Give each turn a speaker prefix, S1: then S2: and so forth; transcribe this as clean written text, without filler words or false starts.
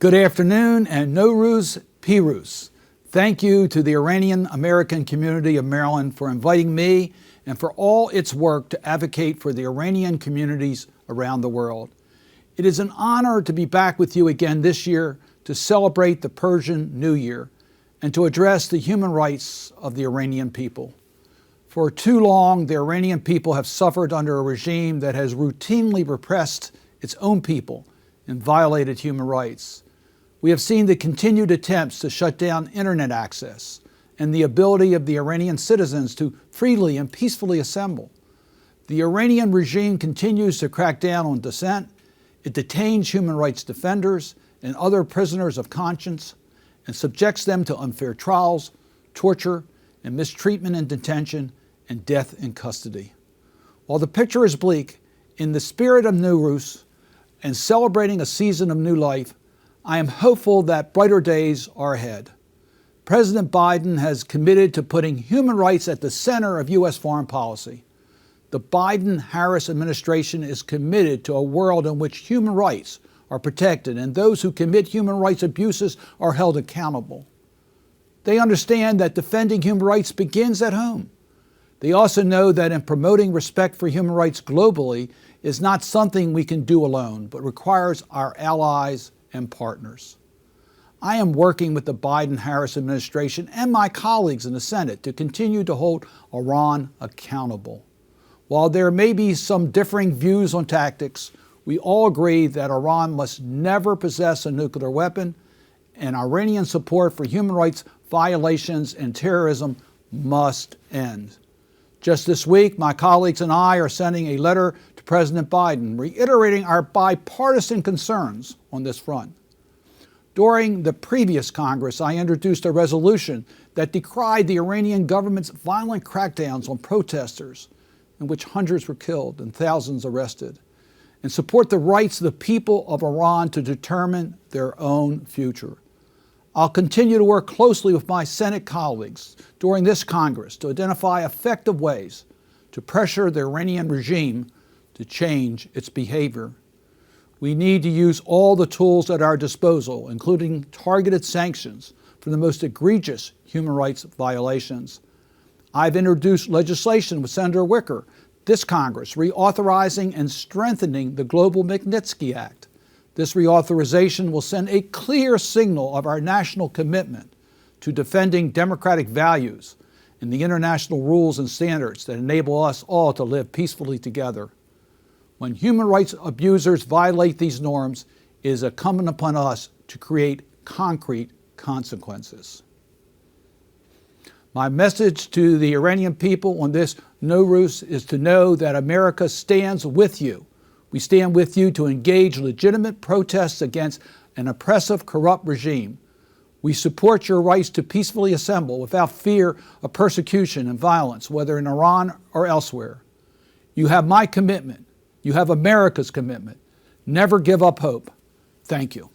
S1: Good afternoon and Norowz Pirouz. Thank you to the Iranian American community of Maryland for inviting me and for all its work to advocate for the Iranian communities around the world. It is an honor to be back with you again this year to celebrate the Persian New Year and to address the human rights of the Iranian people. For too long, the Iranian people have suffered under a regime that has routinely repressed its own people and violated human rights. We have seen the continued attempts to shut down internet access and the ability of the Iranian citizens to freely and peacefully assemble. The Iranian regime continues to crack down on dissent. It detains human rights defenders and other prisoners of conscience and subjects them to unfair trials, torture, and mistreatment in detention and death in custody. While the picture is bleak, in the spirit of Nowrouz and celebrating a season of new life, I am hopeful that brighter days are ahead. President Biden has committed to putting human rights at the center of U.S. foreign policy. The Biden-Harris administration is committed to a world in which human rights are protected and those who commit human rights abuses are held accountable. They understand that defending human rights begins at home. They also know that in promoting respect for human rights globally is not something we can do alone, but requires our allies and partners. I am working with the Biden-Harris administration and my colleagues in the Senate to continue to hold Iran accountable. While there may be some differing views on tactics, we all agree that Iran must never possess a nuclear weapon, and Iranian support for human rights violations and terrorism must end. Just this week, my colleagues and I are sending a letter to President Biden reiterating our bipartisan concerns on this front. During the previous Congress, I introduced a resolution that decried the Iranian government's violent crackdowns on protesters, in which hundreds were killed and thousands arrested, and support the rights of the people of Iran to determine their own future. I'll continue to work closely with my Senate colleagues during this Congress to identify effective ways to pressure the Iranian regime to change its behavior. We need to use all the tools at our disposal, including targeted sanctions for the most egregious human rights violations. I've introduced legislation with Senator Wicker this Congress reauthorizing and strengthening the Global Magnitsky Act. This reauthorization will send a clear signal of our national commitment to defending democratic values and the international rules and standards that enable us all to live peacefully together. When human rights abusers violate these norms, it is incumbent upon us to create concrete consequences. My message to the Iranian people on this Nowrouz is to know that America stands with you. We stand with you to engage legitimate protests against an oppressive, corrupt regime. We support your rights to peacefully assemble without fear of persecution and violence, whether in Iran or elsewhere. You have my commitment. You have America's commitment. Never give up hope. Thank you.